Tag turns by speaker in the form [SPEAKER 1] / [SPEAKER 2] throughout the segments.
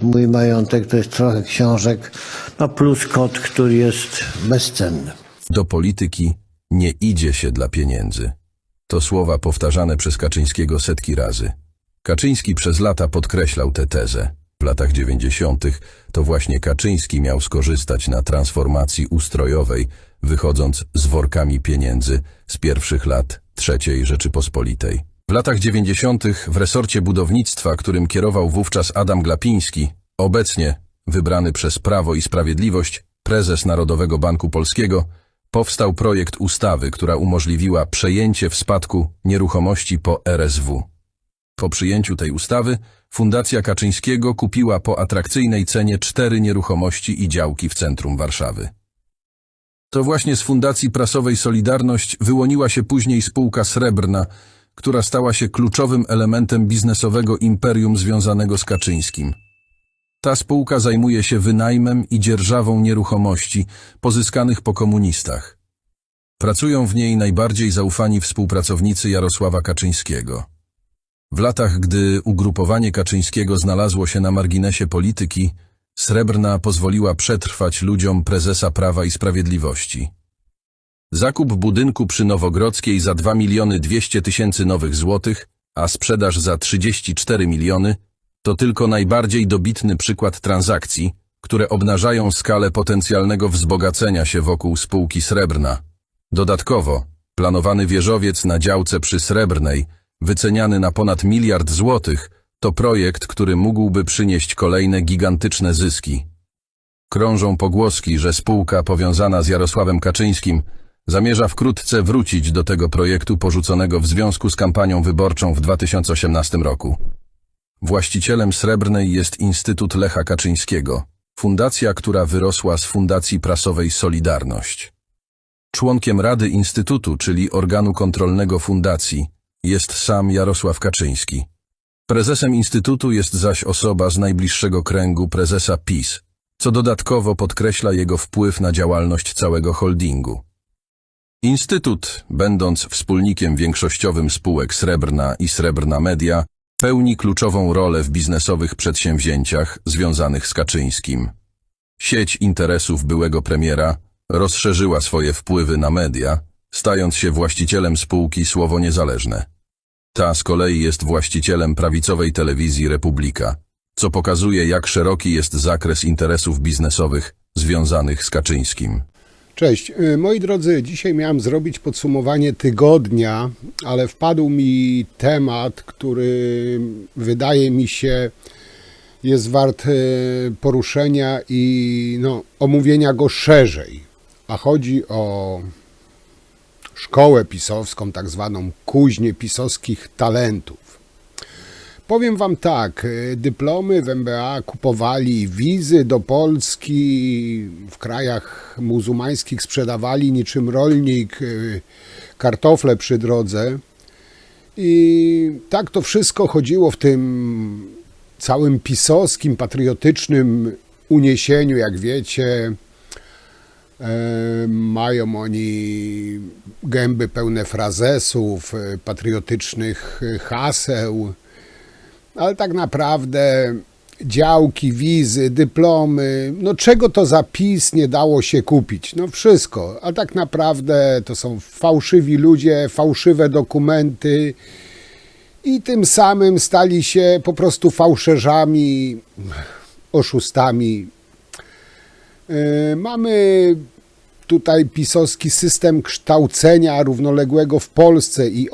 [SPEAKER 1] Mój majątek to jest trochę książek, no plus kot, który jest bezcenny.
[SPEAKER 2] Do polityki nie idzie się dla pieniędzy. To słowa powtarzane przez Kaczyńskiego setki razy. Kaczyński przez lata podkreślał tę tezę. W latach 90. to właśnie Kaczyński miał skorzystać na transformacji ustrojowej, wychodząc z workami pieniędzy z pierwszych lat III Rzeczypospolitej. W latach 90. w resorcie budownictwa, którym kierował wówczas Adam Glapiński, obecnie wybrany przez Prawo i Sprawiedliwość prezes Narodowego Banku Polskiego, powstał projekt ustawy, która umożliwiła przejęcie w spadku nieruchomości po RSW. Po przyjęciu tej ustawy Fundacja Kaczyńskiego kupiła po atrakcyjnej cenie 4 nieruchomości i działki w centrum Warszawy. To właśnie z Fundacji Prasowej Solidarność wyłoniła się później spółka Srebrna, która stała się kluczowym elementem biznesowego imperium związanego z Kaczyńskim. Ta spółka zajmuje się wynajmem i dzierżawą nieruchomości pozyskanych po komunistach. Pracują w niej najbardziej zaufani współpracownicy Jarosława Kaczyńskiego. W latach, gdy ugrupowanie Kaczyńskiego znalazło się na marginesie polityki, Srebrna pozwoliła przetrwać ludziom prezesa Prawa i Sprawiedliwości. Zakup budynku przy Nowogrodzkiej za 2 200 000 nowych złotych, a sprzedaż za 34 miliony, to tylko najbardziej dobitny przykład transakcji, które obnażają skalę potencjalnego wzbogacenia się wokół spółki Srebrna. Dodatkowo, planowany wieżowiec na działce przy Srebrnej, wyceniany na ponad 1 miliard złotych, to projekt, który mógłby przynieść kolejne gigantyczne zyski. Krążą pogłoski, że spółka powiązana z Jarosławem Kaczyńskim zamierza wkrótce wrócić do tego projektu porzuconego w związku z kampanią wyborczą w 2018 roku. Właścicielem Srebrnej jest Instytut Lecha Kaczyńskiego, fundacja, która wyrosła z Fundacji Prasowej Solidarność. Członkiem Rady Instytutu, czyli organu kontrolnego fundacji, jest sam Jarosław Kaczyński. Prezesem Instytutu jest zaś osoba z najbliższego kręgu prezesa PiS, co dodatkowo podkreśla jego wpływ na działalność całego holdingu. Instytut, będąc wspólnikiem większościowym spółek Srebrna i Srebrna Media, pełni kluczową rolę w biznesowych przedsięwzięciach związanych z Kaczyńskim. Sieć interesów byłego premiera rozszerzyła swoje wpływy na media, stając się właścicielem spółki Słowo Niezależne. Ta z kolei jest właścicielem prawicowej telewizji Republika, co pokazuje, jak szeroki jest zakres interesów biznesowych związanych z Kaczyńskim.
[SPEAKER 3] Cześć, moi drodzy, dzisiaj miałem zrobić podsumowanie tygodnia, ale wpadł mi temat, który wydaje mi się jest wart poruszenia i omówienia go szerzej. A chodzi o szkołę pisowską, tak zwaną kuźnię pisowskich talentów. Powiem wam tak, dyplomy w MBA kupowali, wizy do Polski w krajach muzułmańskich sprzedawali niczym rolnik kartofle przy drodze i tak to wszystko chodziło w tym całym pisowskim, patriotycznym uniesieniu, jak wiecie. Mają oni gęby pełne frazesów, patriotycznych haseł, ale tak naprawdę działki, wizy, dyplomy, czego to za PiS nie dało się kupić? Wszystko, ale tak naprawdę to są fałszywi ludzie, fałszywe dokumenty i tym samym stali się po prostu fałszerzami, oszustami. Mamy tutaj pisowski system kształcenia równoległego w Polsce i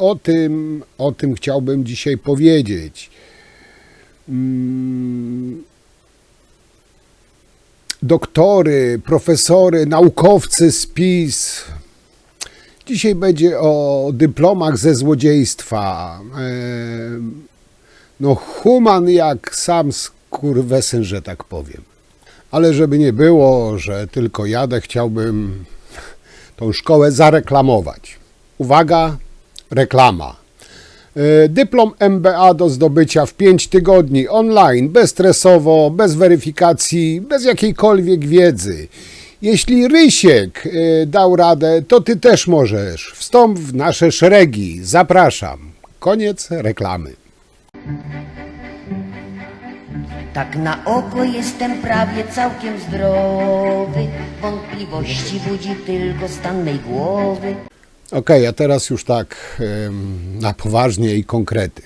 [SPEAKER 3] o tym chciałbym dzisiaj powiedzieć. Doktory, profesory, naukowcy z PiS. Dzisiaj będzie o dyplomach ze złodziejstwa. Human jak sam skurwesyn, że tak powiem. Ale żeby nie było, że tylko jadę, chciałbym tą szkołę zareklamować. Uwaga, reklama. Dyplom MBA do zdobycia w 5 tygodni, online, bezstresowo, bez weryfikacji, bez jakiejkolwiek wiedzy. Jeśli Rysiek dał radę, to ty też możesz. Wstąp w nasze szeregi. Zapraszam. Koniec reklamy.
[SPEAKER 4] Tak na oko jestem prawie całkiem zdrowy, wątpliwości budzi tylko stan mej głowy.
[SPEAKER 3] Okej, a teraz już tak na poważnie i konkrety.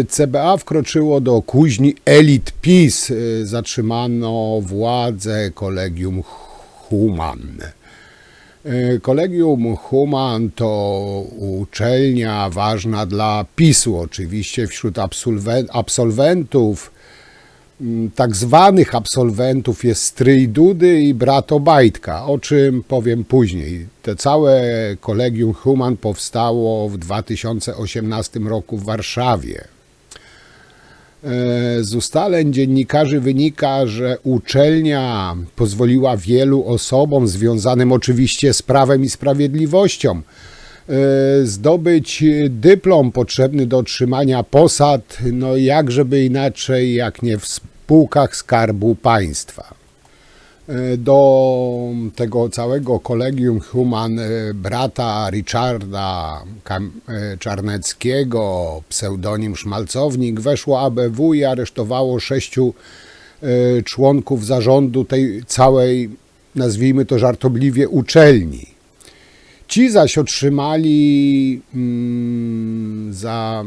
[SPEAKER 3] CBA wkroczyło do kuźni elit PiS. Zatrzymano władzę Kolegium Human. Kolegium Human to uczelnia ważna dla PiS-u. Oczywiście wśród absolwentów, tak zwanych absolwentów, jest stryj Dudy i brat Obajtka, o czym powiem później. To całe Kolegium Human powstało w 2018 roku w Warszawie. Z ustaleń dziennikarzy wynika, że uczelnia pozwoliła wielu osobom związanym oczywiście z Prawem i Sprawiedliwością zdobyć dyplom potrzebny do otrzymania posad, no jakżeby inaczej jak nie w spółkach Skarbu Państwa. Do tego całego Kolegium Human brata Richarda Czarneckiego, pseudonim Szmalcownik, weszło ABW i aresztowało 6 członków zarządu tej całej, nazwijmy to żartobliwie, uczelni. Ci zaś otrzymali za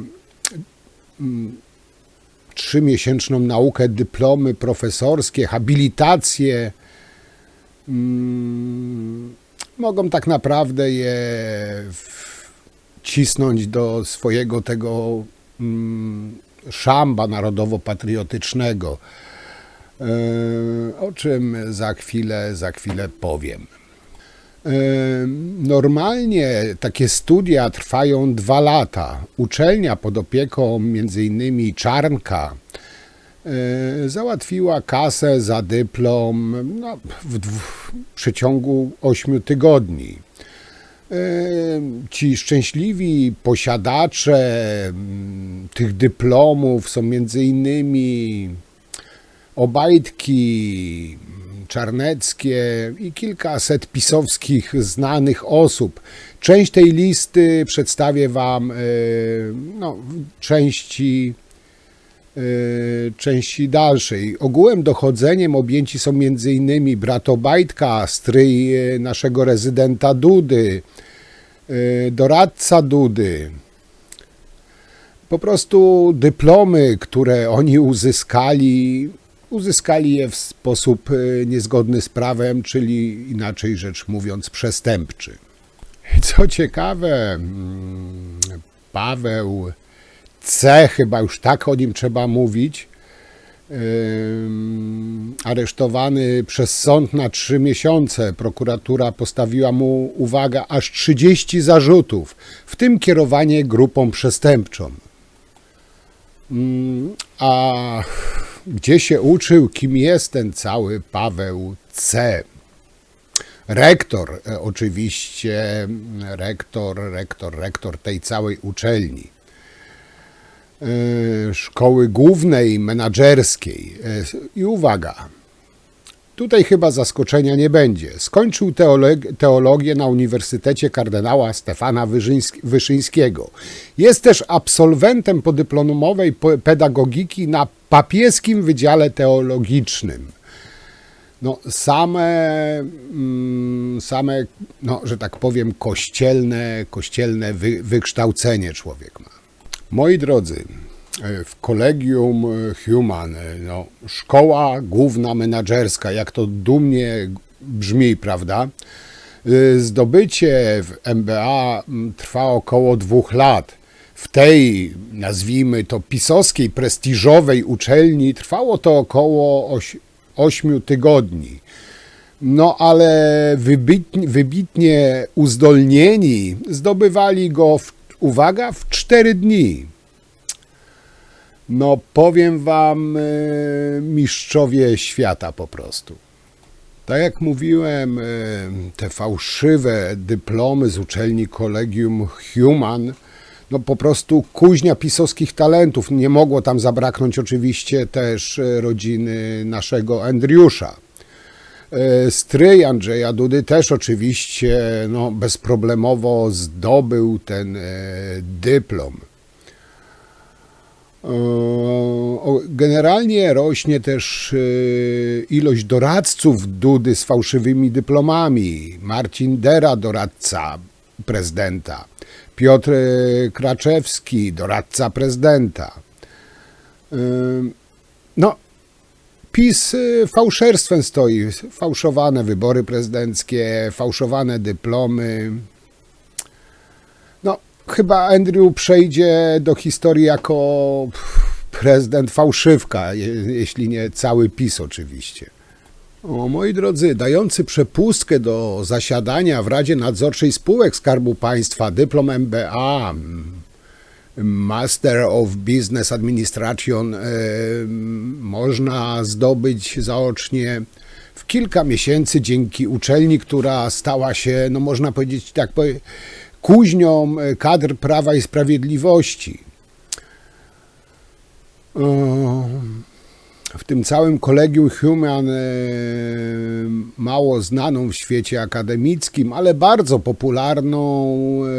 [SPEAKER 3] 3-miesięczną naukę dyplomy profesorskie, habilitacje. Mogą tak naprawdę je wcisnąć do swojego tego szamba narodowo-patriotycznego, o czym za chwilę powiem. Normalnie takie studia trwają 2 lata. Uczelnia pod opieką m.in. Czarnka załatwiła kasę za dyplom w przeciągu 8 tygodni. Ci szczęśliwi posiadacze tych dyplomów są m.in. Obajtki, Czarneckie i kilkaset pisowskich znanych osób. Część tej listy przedstawię Wam w części dalszej. Ogółem dochodzeniem objęci są m.in. brat Obajtka, stryj naszego rezydenta Dudy, doradca Dudy. Po prostu dyplomy, które oni uzyskali je w sposób niezgodny z prawem, czyli inaczej rzecz mówiąc przestępczy. Co ciekawe, Paweł C., chyba już tak o nim trzeba mówić, aresztowany przez sąd na 3 miesiące. Prokuratura postawiła mu, uwaga, aż 30 zarzutów, w tym kierowanie grupą przestępczą. A gdzie się uczył, kim jest ten cały Paweł C.? Rektor, oczywiście, rektor tej całej uczelni. Szkoły Głównej Menadżerskiej. I uwaga, tutaj chyba zaskoczenia nie będzie. Skończył teologię na Uniwersytecie Kardynała Stefana Wyszyńskiego. Jest też absolwentem podyplomowej pedagogiki na Papieskim Wydziale Teologicznym. No, same, że tak powiem, kościelne wykształcenie człowiek ma. Moi drodzy, w Kolegium Human, szkoła główna menadżerska, jak to dumnie brzmi, prawda? Zdobycie w MBA trwa około 2 lat. W tej, nazwijmy to, pisowskiej, prestiżowej uczelni trwało to około 8 tygodni. No ale wybitnie uzdolnieni zdobywali go, uwaga, w 4 dni. No powiem wam, mistrzowie świata po prostu. Tak jak mówiłem, te fałszywe dyplomy z uczelni Kolegium Human, no po prostu kuźnia pisowskich talentów. Nie mogło tam zabraknąć oczywiście też rodziny naszego Andriusza. Stryj Andrzeja Dudy też oczywiście bezproblemowo zdobył ten dyplom. Generalnie rośnie też ilość doradców Dudy z fałszywymi dyplomami. Marcin Dera, doradca prezydenta. Piotr Kraczewski, doradca prezydenta. No, PiS fałszerstwem stoi. Fałszowane wybory prezydenckie, fałszowane dyplomy. No, chyba Andrew przejdzie do historii jako prezydent fałszywka, jeśli nie cały PiS oczywiście. O, moi drodzy, dający przepustkę do zasiadania w Radzie Nadzorczej Spółek Skarbu Państwa dyplom MBA, Master of Business Administration, można zdobyć zaocznie w kilka miesięcy dzięki uczelni, która stała się, no można powiedzieć tak, kuźnią kadr Prawa i Sprawiedliwości. W tym całym Collegium Human, mało znaną w świecie akademickim, ale bardzo popularną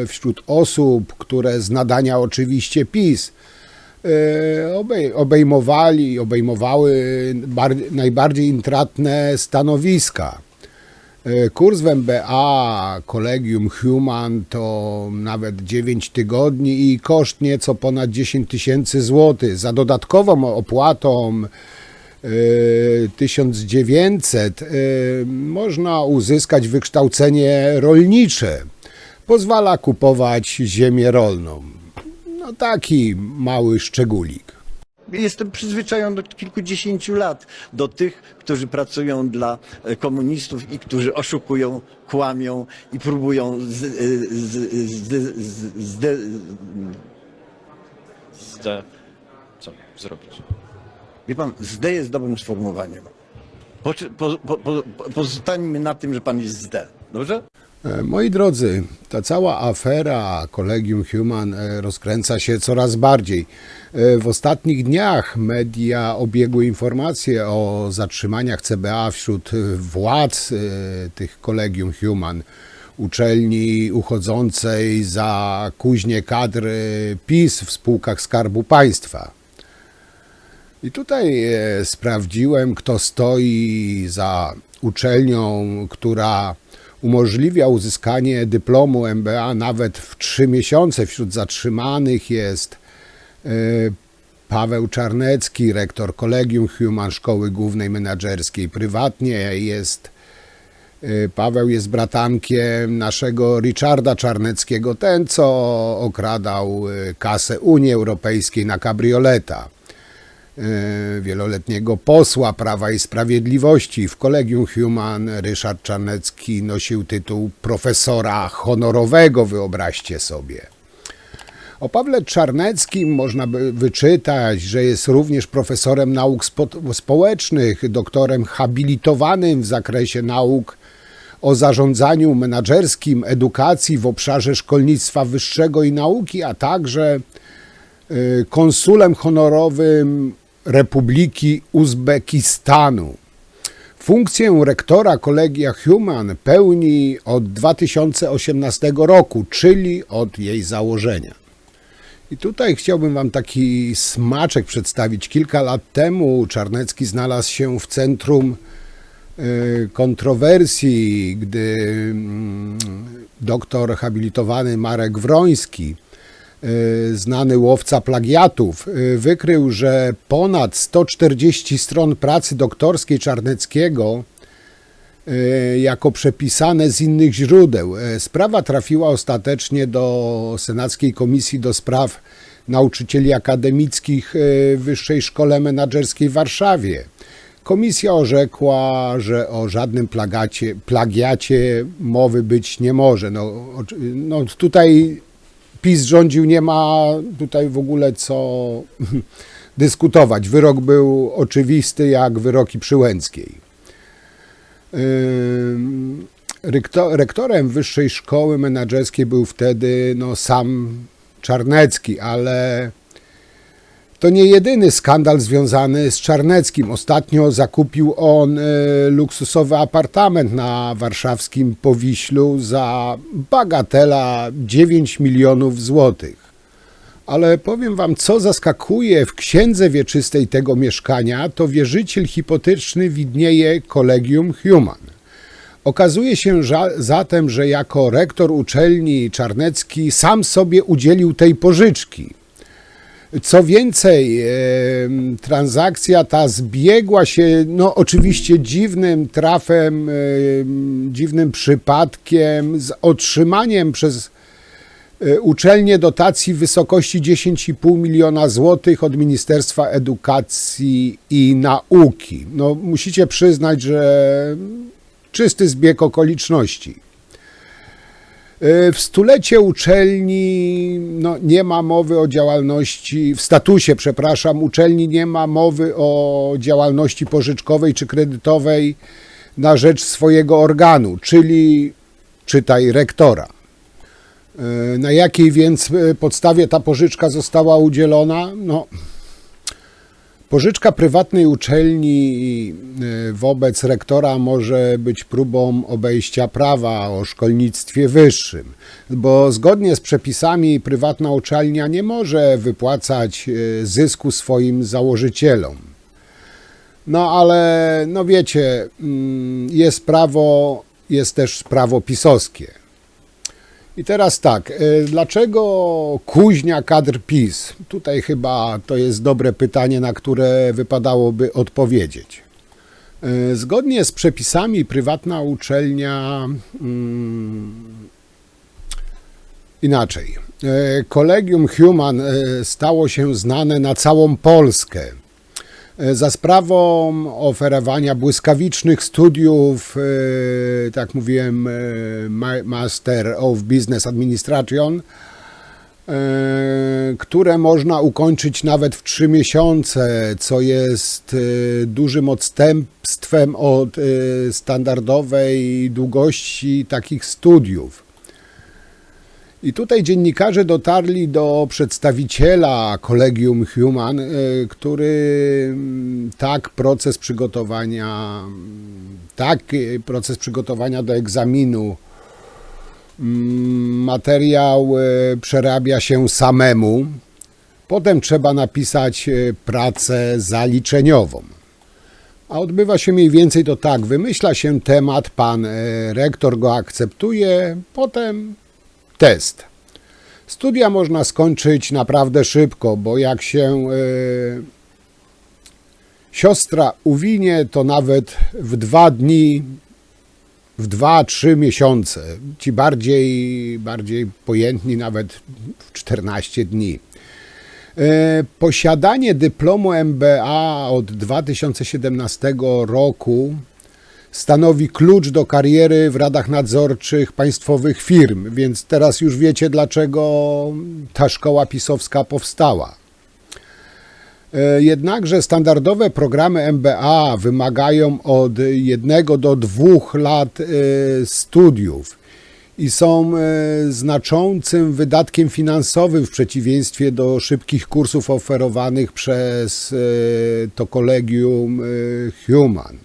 [SPEAKER 3] wśród osób, które z nadania oczywiście PiS obejmowały najbardziej intratne stanowiska. Kurs w MBA Collegium Human to nawet 9 tygodni i koszt nieco ponad 10 000 złotych. Za dodatkową opłatą 1900 można uzyskać wykształcenie rolnicze. Pozwala kupować ziemię rolną. No taki mały szczególik.
[SPEAKER 5] Jestem przyzwyczajony od kilkudziesięciu lat do tych, którzy pracują dla komunistów i którzy oszukują, kłamią i próbują
[SPEAKER 6] co zrobić?
[SPEAKER 5] Wie pan, zde jest dobrym sformułowaniem. Pozostańmy na tym, że pan jest zde. Dobrze?
[SPEAKER 3] Moi drodzy, ta cała afera Collegium Human rozkręca się coraz bardziej. W ostatnich dniach media obiegły informacje o zatrzymaniach CBA wśród władz tych Collegium Human, uczelni uchodzącej za kuźnię kadr PiS w spółkach Skarbu Państwa. I tutaj sprawdziłem, kto stoi za uczelnią, która umożliwia uzyskanie dyplomu MBA nawet w 3 miesiące. Wśród zatrzymanych jest Paweł Czarnecki, rektor Collegium Human Szkoły Głównej Menadżerskiej. Prywatnie Paweł jest bratankiem naszego Richarda Czarneckiego, ten co okradał kasę Unii Europejskiej na kabrioleta. Wieloletniego posła Prawa i Sprawiedliwości. W Collegium Human Ryszard Czarnecki nosił tytuł profesora honorowego, wyobraźcie sobie. O Pawle Czarneckim można by wyczytać, że jest również profesorem nauk społecznych, doktorem habilitowanym w zakresie nauk o zarządzaniu menadżerskim, edukacji w obszarze szkolnictwa wyższego i nauki, a także konsulem honorowym Republiki Uzbekistanu. Funkcję rektora Collegia Human pełni od 2018 roku, czyli od jej założenia. I tutaj chciałbym wam taki smaczek przedstawić. Kilka lat temu Czarnecki znalazł się w centrum kontrowersji, gdy doktor habilitowany Marek Wroński, znany łowca plagiatów, wykrył, że ponad 140 stron pracy doktorskiej Czarneckiego jako przepisane z innych źródeł. Sprawa trafiła ostatecznie do Senackiej Komisji do Spraw Nauczycieli Akademickich w Wyższej Szkole Menadżerskiej w Warszawie. Komisja orzekła, że o żadnym plagiacie mowy być nie może. No tutaj PiS rządził, nie ma tutaj w ogóle co dyskutować. Wyrok był oczywisty jak wyroki Przyłęckiej. Rektorem Wyższej Szkoły Menadżerskiej był wtedy sam Czarnecki, ale to nie jedyny skandal związany z Czarneckim. Ostatnio zakupił on luksusowy apartament na warszawskim Powiślu za bagatela 9 milionów złotych. Ale powiem wam, co zaskakuje w księdze wieczystej tego mieszkania, to wierzyciel hipoteczny widnieje Collegium Human. Okazuje się zatem, że jako rektor uczelni Czarnecki sam sobie udzielił tej pożyczki. Co więcej, transakcja ta zbiegła się, no oczywiście dziwnym trafem, dziwnym przypadkiem z otrzymaniem przez uczelnię dotacji w wysokości 10,5 miliona złotych od Ministerstwa Edukacji i Nauki. No, musicie przyznać, że czysty zbieg okoliczności. W stulecie uczelni no, nie ma mowy o działalności, w statusie, przepraszam, uczelni nie ma mowy o działalności pożyczkowej czy kredytowej na rzecz swojego organu, czyli czytaj rektora. Na jakiej więc podstawie ta pożyczka została udzielona? No, pożyczka prywatnej uczelni wobec rektora może być próbą obejścia prawa o szkolnictwie wyższym, bo zgodnie z przepisami prywatna uczelnia nie może wypłacać zysku swoim założycielom. No ale, no wiecie, jest prawo, jest też prawo pisowskie. I teraz tak, dlaczego kuźnia kadr PiS? Tutaj chyba to jest dobre pytanie, na które wypadałoby odpowiedzieć. Zgodnie z przepisami prywatna uczelnia inaczej. Collegium Human stało się znane na całą Polskę za sprawą oferowania błyskawicznych studiów, tak mówiłem, Master of Business Administration, które można ukończyć nawet w 3 miesiące, co jest dużym odstępstwem od standardowej długości takich studiów. I tutaj dziennikarze dotarli do przedstawiciela Collegium Human, który taki proces przygotowania do egzaminu, materiał przerabia się samemu, potem trzeba napisać pracę zaliczeniową. A odbywa się mniej więcej to tak, wymyśla się temat, pan rektor go akceptuje, potem test. Studia można skończyć naprawdę szybko, bo jak się siostra uwinie, to nawet w 2 dni, w 2-3 miesiące, ci bardziej pojętni nawet w 14 dni. Posiadanie dyplomu MBA od 2017 roku stanowi klucz do kariery w radach nadzorczych państwowych firm, więc teraz już wiecie, dlaczego ta szkoła pisowska powstała. Jednakże standardowe programy MBA wymagają od 1 do 2 lat studiów i są znaczącym wydatkiem finansowym w przeciwieństwie do szybkich kursów oferowanych przez to Collegium Human.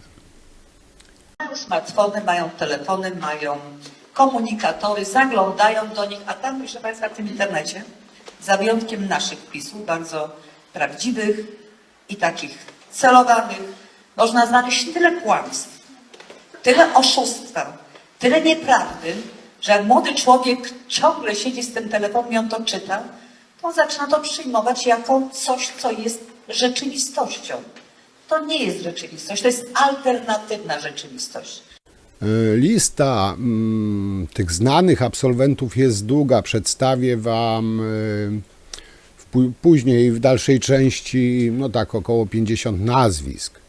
[SPEAKER 6] Mają smartfony, mają telefony, mają komunikatory, zaglądają do nich, a tam, proszę Państwa, w tym internecie, za wyjątkiem naszych wpisów, bardzo prawdziwych i takich celowanych, można znaleźć tyle kłamstw, tyle oszustwa, tyle nieprawdy, że jak młody człowiek ciągle siedzi z tym telefonem i on to czyta, to on zaczyna to przyjmować jako coś, co jest rzeczywistością. To nie jest rzeczywistość, to jest alternatywna rzeczywistość.
[SPEAKER 3] Lista tych znanych absolwentów jest długa. Przedstawię Wam później w dalszej części, no tak, około 50 nazwisk.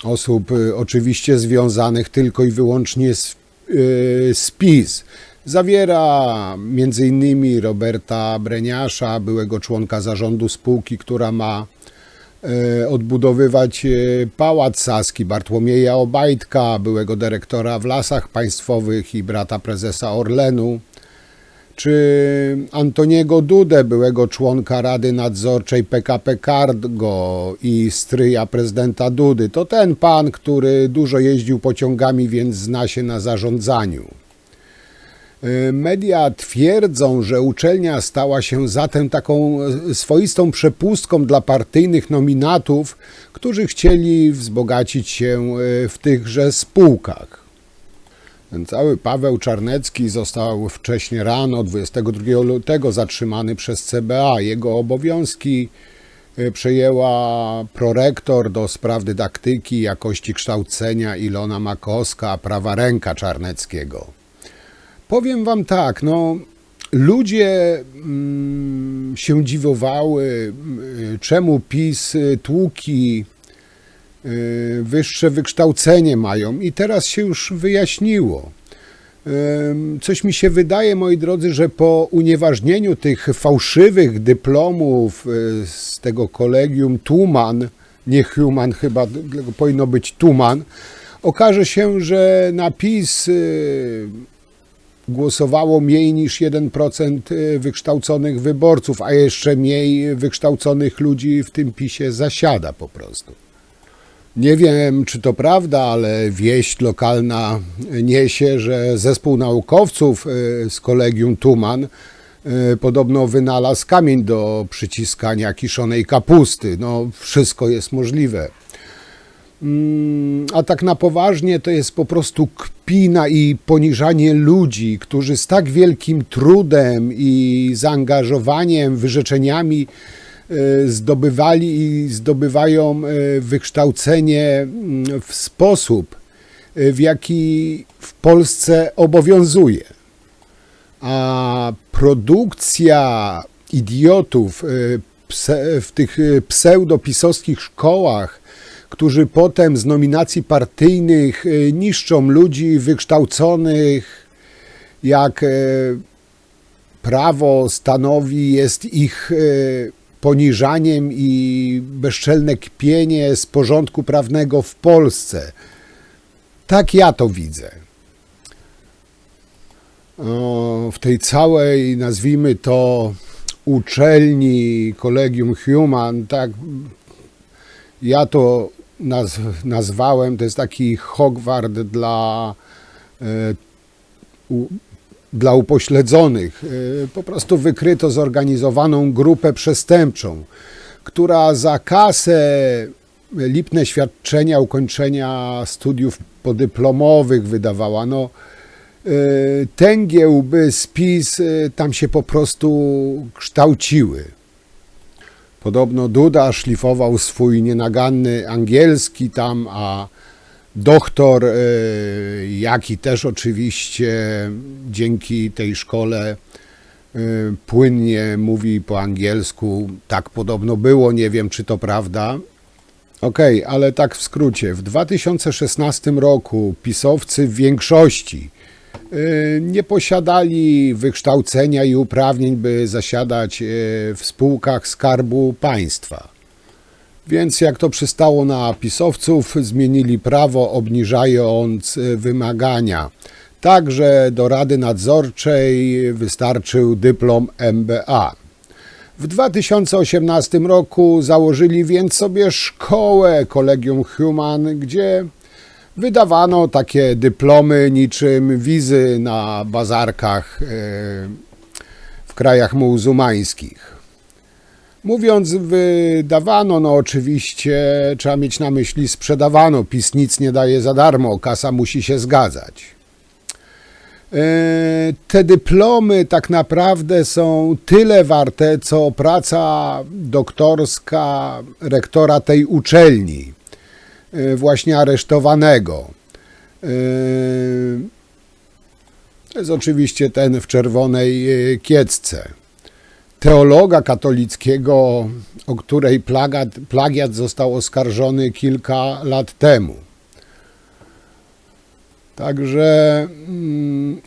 [SPEAKER 3] Osób oczywiście związanych tylko i wyłącznie z PiS. Zawiera m.in. Roberta Breniasza, byłego członka zarządu spółki, która ma odbudowywać Pałac Saski, Bartłomieja Obajtka, byłego dyrektora w Lasach Państwowych i brata prezesa Orlenu, czy Antoniego Dudę, byłego członka Rady Nadzorczej PKP Cargo i stryja prezydenta Dudy. To ten pan, który dużo jeździł pociągami, więc zna się na zarządzaniu. Media twierdzą, że uczelnia stała się zatem taką swoistą przepustką dla partyjnych nominatów, którzy chcieli wzbogacić się w tychże spółkach. Ten cały Paweł Czarnecki został wcześniej rano, 22 lutego, zatrzymany przez CBA. Jego obowiązki przejęła prorektor do spraw dydaktyki, jakości kształcenia Ilona Makowska, prawa ręka Czarneckiego. Powiem wam tak, no, ludzie się dziwowały, czemu PiS tłuki wyższe wykształcenie mają i teraz się już wyjaśniło. Coś mi się wydaje, moi drodzy, że po unieważnieniu tych fałszywych dyplomów z tego kolegium Tuman, nie Human, chyba powinno być Tuman, okaże się, że na PiS głosowało mniej niż 1% wykształconych wyborców, a jeszcze mniej wykształconych ludzi w tym PiSie zasiada po prostu. Nie wiem, czy to prawda, ale wieść lokalna niesie, że zespół naukowców z kolegium Tuman podobno wynalazł kamień do przyciskania kiszonej kapusty. No, wszystko jest możliwe. A tak na poważnie to jest po prostu kpina i poniżanie ludzi, którzy z tak wielkim trudem i zaangażowaniem, wyrzeczeniami zdobywali i zdobywają wykształcenie w sposób, w jaki w Polsce obowiązuje. A produkcja idiotów w tych pseudopisowskich szkołach, którzy potem z nominacji partyjnych niszczą ludzi wykształconych, jak prawo stanowi, jest ich poniżaniem i bezczelne kpienie z porządku prawnego w Polsce. Tak ja to widzę. W tej całej, nazwijmy to, uczelni, kolegium Human, tak ja to nazwałem, to jest taki Hogwart dla upośledzonych. Po prostu wykryto zorganizowaną grupę przestępczą, która za kasę, lipne świadczenia ukończenia studiów podyplomowych wydawała. No, tęgiełby z PiS tam się po prostu kształciły. Podobno Duda szlifował swój nienaganny angielski tam, a doktor Jaki też oczywiście dzięki tej szkole płynnie mówi po angielsku. Tak podobno było, nie wiem, czy to prawda. Okej, ale tak w skrócie. W 2016 roku pisowcy w większości nie posiadali wykształcenia i uprawnień, by zasiadać w spółkach Skarbu Państwa. Więc jak to przystało na pisowców, zmienili prawo, obniżając wymagania. Także do Rady Nadzorczej wystarczył dyplom MBA. W 2018 roku założyli więc sobie szkołę Kolegium Human, gdzie wydawano takie dyplomy niczym wizy na bazarkach w krajach muzułmańskich. Mówiąc wydawano, no oczywiście trzeba mieć na myśli sprzedawano. PiS nic nie daje za darmo, kasa musi się zgadzać. Te dyplomy tak naprawdę są tyle warte, co praca doktorska rektora tej uczelni, właśnie aresztowanego. To jest oczywiście ten w czerwonej kiecce. Teologa katolickiego, o której plagiat został oskarżony kilka lat temu. Także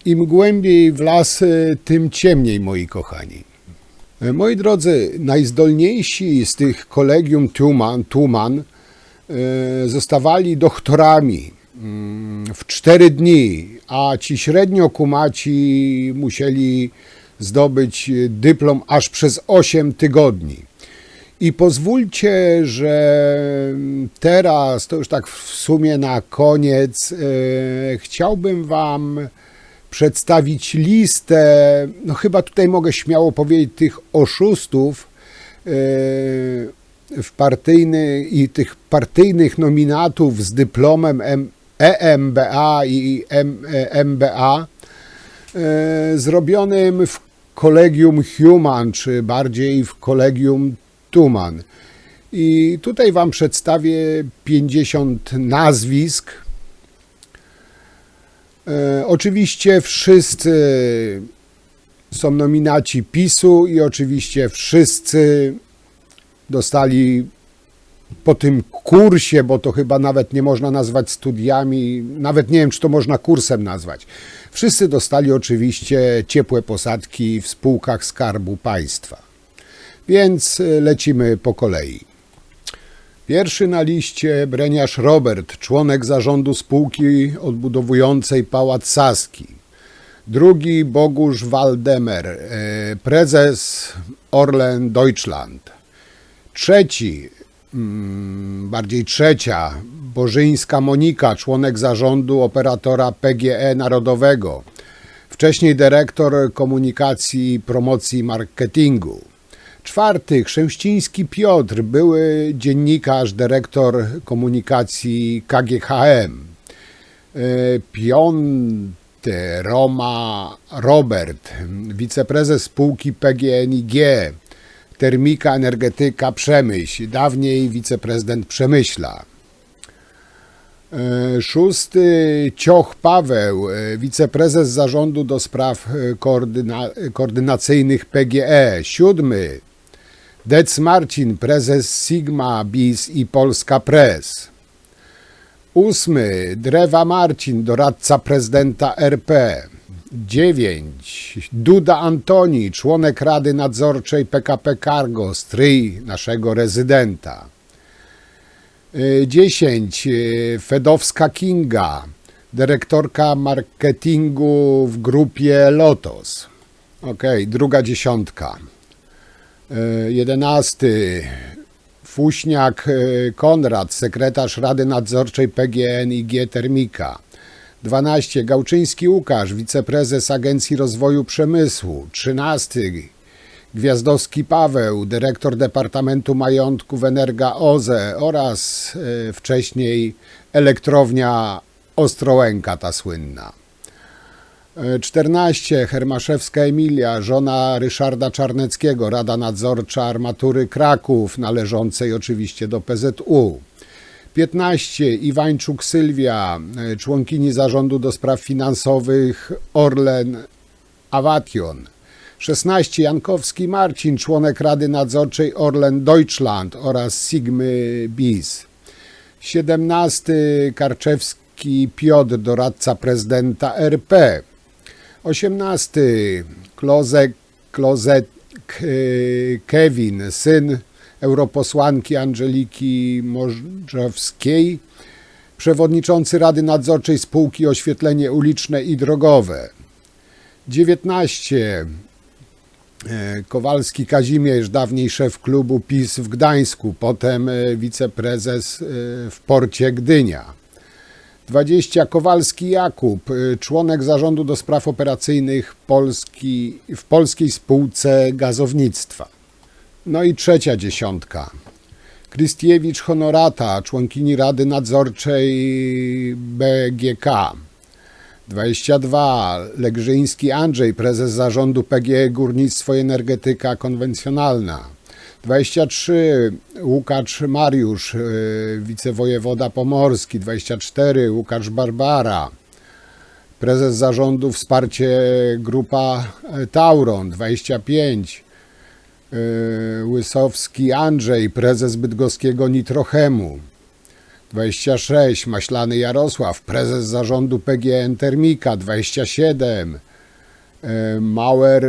[SPEAKER 3] im głębiej w las, tym ciemniej, moi kochani. Moi drodzy, najzdolniejsi z tych kolegium Tuman zostawali doktorami w 4 dni, a ci średnio kumaci musieli zdobyć dyplom aż przez 8 tygodni. I pozwólcie, że teraz, to już tak w sumie na koniec, chciałbym wam przedstawić listę, no chyba tutaj mogę śmiało powiedzieć, tych oszustów i tych partyjnych nominatów z dyplomem EMBA i MBA zrobionym w Kolegium Human, czy bardziej w Kolegium Tuman. I tutaj Wam przedstawię 50 nazwisk. Oczywiście wszyscy są nominaci PiS-u i oczywiście wszyscy dostali po tym kursie, bo to chyba nawet nie można nazwać studiami, nawet nie wiem, czy to można kursem nazwać. Wszyscy dostali oczywiście ciepłe posadki w spółkach Skarbu Państwa. Więc lecimy po kolei. Pierwszy na liście Breniarz Robert, członek zarządu spółki odbudowującej Pałac Saski. Drugi Bogusz Waldemar, prezes Orlen Deutschland. Trzeci, bardziej trzecia, Bożyńska Monika, członek zarządu operatora PGE Narodowego. Wcześniej dyrektor komunikacji i promocji marketingu. Czwarty, Chrzęściński Piotr, były dziennikarz, dyrektor komunikacji KGHM. Piąty, Robert, wiceprezes spółki PGNiG, Termika, Energetyka, Przemyśl, dawniej wiceprezydent Przemyśla. Szósty, Cioch Paweł, wiceprezes zarządu do spraw koordynacyjnych PGE. Siódmy, Dec Marcin, prezes Sigma BIS i Polska Press. Ósmy, Drewa Marcin, doradca prezydenta RP. 9. Duda Antoni, członek Rady Nadzorczej PKP Cargo, stryj naszego rezydenta. 10. Fedowska Kinga, dyrektorka marketingu w grupie Lotos. Druga dziesiątka. 11. Fuśniak Konrad, sekretarz Rady Nadzorczej PGNiG Termika. 12. Gałczyński Łukasz, wiceprezes Agencji Rozwoju Przemysłu. 13. Gwiazdowski Paweł, dyrektor Departamentu Majątków Energa OZE oraz wcześniej elektrownia Ostrołęka, ta słynna. 14. Hermaszewska Emilia, żona Ryszarda Czarneckiego, Rada Nadzorcza Armatury Kraków, należącej oczywiście do PZU. 15. Iwańczuk Sylwia, członkini zarządu do spraw finansowych Orlen Avation. 16. Jankowski Marcin, członek Rady Nadzorczej Orlen Deutschland oraz Sigmy BIS. 17. Karczewski Piotr, doradca prezydenta RP. 18. Klozek Kevin, syn europosłanki Angeliki Możdżowskiej, przewodniczący Rady Nadzorczej Spółki Oświetlenie Uliczne i Drogowe. 19. Kowalski Kazimierz, dawniej szef klubu PiS w Gdańsku, potem wiceprezes w porcie Gdynia. 20. Kowalski Jakub, członek zarządu do spraw operacyjnych w Polskiej Spółce Gazownictwa. No i trzecia dziesiątka. Krystiewicz Honorata, członkini Rady Nadzorczej BGK. 22. Legrzyński Andrzej, prezes zarządu PGE Górnictwo i Energetyka Konwencjonalna. 23. Łukasz Mariusz, wicewojewoda pomorski. 24. Łukasz Barbara, prezes zarządu Wsparcie Grupa Tauron. 25. Łysowski Andrzej, prezes bydgoskiego Nitrochemu. 26. Maślany Jarosław, prezes zarządu PGN Termika. 27. Mauer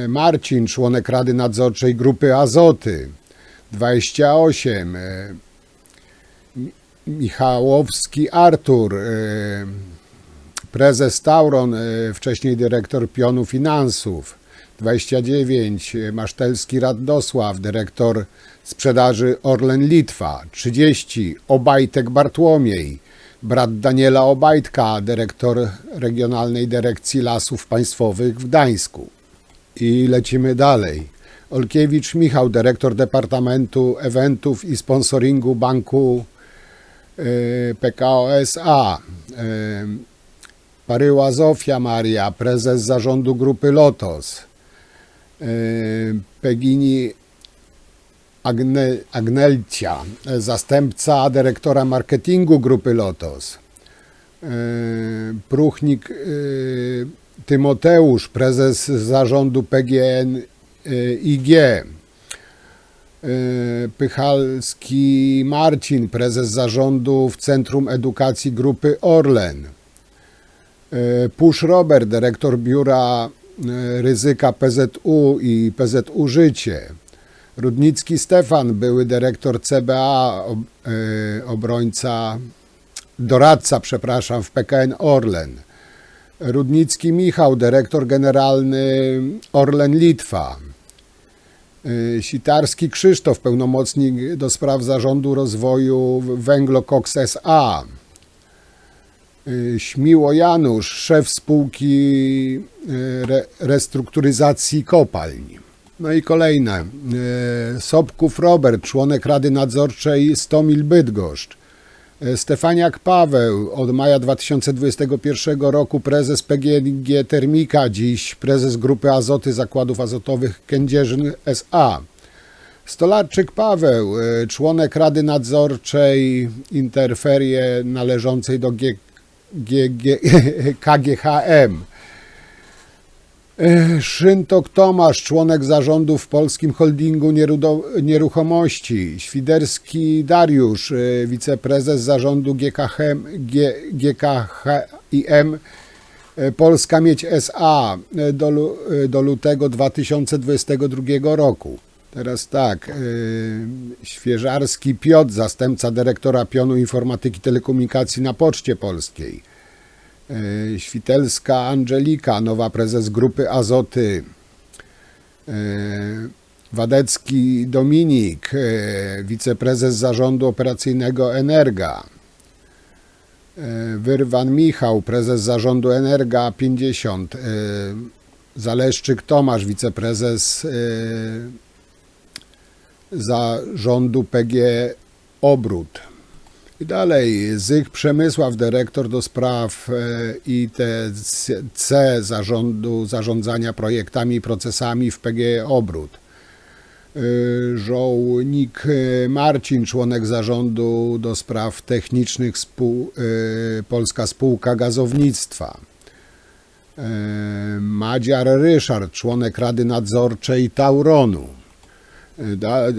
[SPEAKER 3] Marcin, członek Rady Nadzorczej Grupy Azoty. 28. Michałowski Artur, prezes Tauron, wcześniej dyrektor Pionu Finansów. 29. Masztelski Radosław, dyrektor sprzedaży Orlen Litwa. 30. Obajtek Bartłomiej, brat Daniela Obajtka, dyrektor Regionalnej Dyrekcji Lasów Państwowych w Gdańsku. I lecimy dalej. Olkiewicz Michał, dyrektor Departamentu Eventów i Sponsoringu Banku PKO SA. Paryła Zofia Maria, prezes zarządu Grupy Lotos. Pegini Agnelcia, zastępca dyrektora marketingu Grupy Lotos. Pruchnik Tymoteusz, prezes zarządu PGNiG. Pychalski Marcin, prezes zarządu w Centrum Edukacji Grupy Orlen. Pusz Robert, dyrektor biura ryzyka PZU i PZU Życie. Rudnicki Stefan, były dyrektor CBA, doradca w PKN Orlen. Rudnicki Michał, dyrektor generalny Orlen Litwa. Sitarski Krzysztof, pełnomocnik do spraw zarządu rozwoju Węglokoks SA. Śmiło Janusz, szef spółki restrukturyzacji kopalń. No i kolejne. Sobków Robert, członek Rady Nadzorczej Stomil Bydgoszcz. Stefaniak Paweł, od maja 2021 roku prezes PGNiG Termika, dziś prezes Grupy Azoty Zakładów Azotowych Kędzierzyn SA. Stolarczyk Paweł, członek Rady Nadzorczej Interferie należącej do KGHM. Szyntok Tomasz, członek zarządu w Polskim Holdingu Nieruchomości. Świderski Dariusz, wiceprezes zarządu GKHIM Polska Miedź SA do lutego 2022 roku. Teraz tak, Świeżarski Piotr, zastępca dyrektora pionu informatyki telekomunikacji na Poczcie Polskiej. Świtelska Angelika, nowa prezes Grupy Azoty. Wadecki Dominik, wiceprezes zarządu operacyjnego Energa. Wyrwan Michał, prezes zarządu Energa 50. Zaleszczyk Tomasz, wiceprezes zarządu PG Obrót. I dalej, Przemysław, dyrektor do spraw ITC zarządu zarządzania projektami i procesami w PG Obrót. Żołnik Marcin, członek zarządu do spraw technicznych Polska Spółka Gazownictwa. Madziar Ryszard, członek Rady Nadzorczej Tauronu.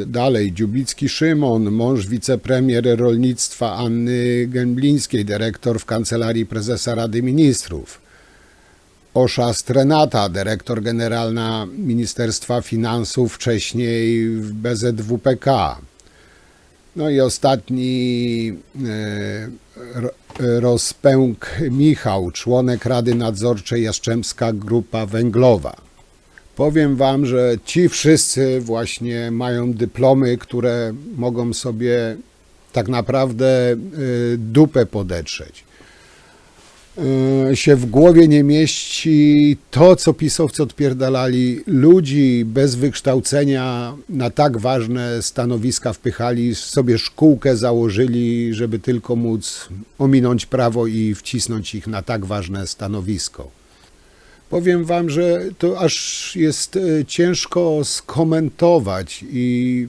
[SPEAKER 3] Dalej, Dziubicki Szymon, mąż wicepremier rolnictwa Anny Gęblińskiej, dyrektor w Kancelarii Prezesa Rady Ministrów. Oszast Renata, dyrektor generalna Ministerstwa Finansów, wcześniej w BZWPK. No i ostatni, Rozpęk Michał, członek Rady Nadzorczej Jastrzębska Grupa Węglowa. Powiem wam, że ci wszyscy właśnie mają dyplomy, które mogą sobie tak naprawdę dupę podetrzeć. Się w głowie nie mieści to, co pisowcy odpierdalali. Ludzi bez wykształcenia na tak ważne stanowiska wpychali, sobie szkółkę założyli, żeby tylko móc ominąć prawo i wcisnąć ich na tak ważne stanowisko. Powiem wam, że to aż jest ciężko skomentować i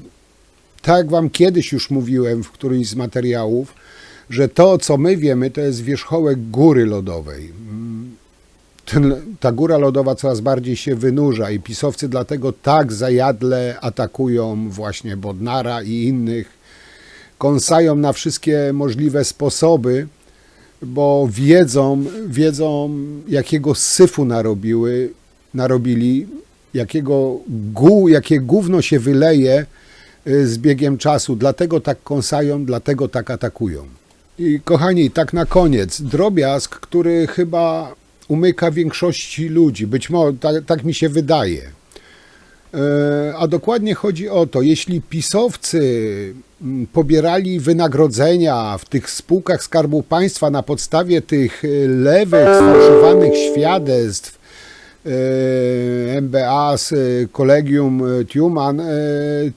[SPEAKER 3] tak jak wam kiedyś już mówiłem w którymś z materiałów, że to, co my wiemy, to jest wierzchołek góry lodowej. Ta góra lodowa coraz bardziej się wynurza i pisowcy dlatego tak zajadle atakują właśnie Bodnara i innych, kąsają na wszystkie możliwe sposoby, bo wiedzą jakiego syfu narobili, jakie gówno się wyleje z biegiem czasu, dlatego tak kąsają, dlatego tak atakują. I kochani, tak na koniec, drobiazg, który chyba umyka większości ludzi, być może tak mi się wydaje. A dokładnie chodzi o to, jeśli pisowcy pobierali wynagrodzenia w tych spółkach Skarbu Państwa na podstawie tych lewych, sfałszowanych świadectw MBA z Kolegium Tuman,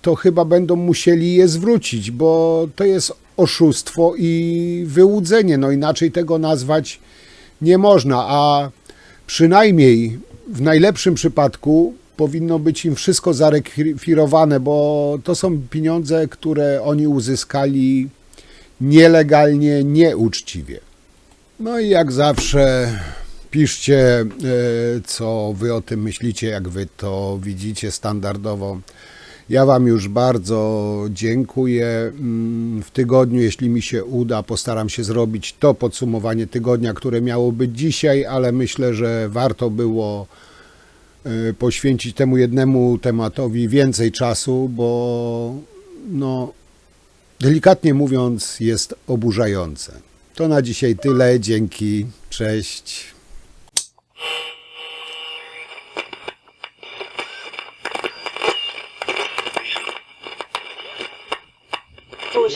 [SPEAKER 3] to chyba będą musieli je zwrócić, bo to jest oszustwo i wyłudzenie. No inaczej tego nazwać nie można, a przynajmniej w najlepszym przypadku powinno być im wszystko zarekwirowane, bo to są pieniądze, które oni uzyskali nielegalnie, nieuczciwie. No i jak zawsze piszcie, co wy o tym myślicie, jak wy to widzicie standardowo. Ja wam już bardzo dziękuję. W tygodniu, jeśli mi się uda, postaram się zrobić to podsumowanie tygodnia, które miało być dzisiaj, ale myślę, że warto było poświęcić temu jednemu tematowi więcej czasu, bo no, delikatnie mówiąc, jest oburzające. To na dzisiaj tyle. Dzięki. Cześć.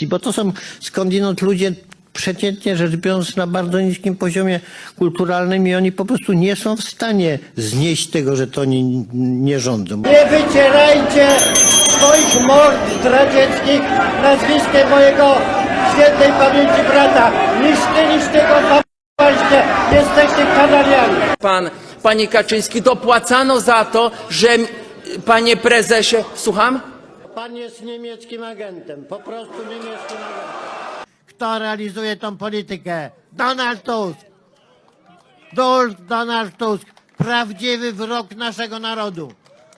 [SPEAKER 1] Bo to są skądinąd ludzie przeciętnie rzecz biorąc na bardzo niskim poziomie kulturalnym i oni po prostu nie są w stanie znieść tego, że to oni nie rządzą.
[SPEAKER 7] Nie wycierajcie swoich mord zdradzieckich nazwiskiem mojego świętej pamięci brata. Niż tego zapalcie, jesteście kanaliami.
[SPEAKER 8] Panie Kaczyński, dopłacano za to, że, panie prezesie, słucham?
[SPEAKER 7] Pan jest niemieckim agentem, po prostu niemieckim agentem. Kto realizuje tą politykę? Donald Tusk. Donald Tusk. Prawdziwy wróg naszego narodu.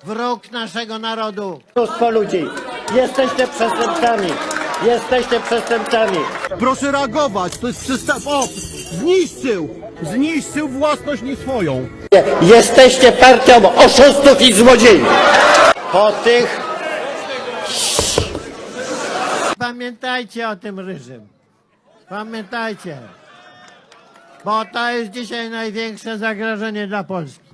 [SPEAKER 7] Wróg naszego narodu. Mnóstwo ludzi. Jesteście przestępcami. Jesteście przestępcami.
[SPEAKER 9] Proszę reagować, to jest przestępstwo. Zniszczył własność nie swoją.
[SPEAKER 7] Jesteście partią oszustów i złodziei. Po tych... Pamiętajcie o tym Ryżym. Pamiętajcie. Bo to jest dzisiaj największe zagrożenie dla Polski.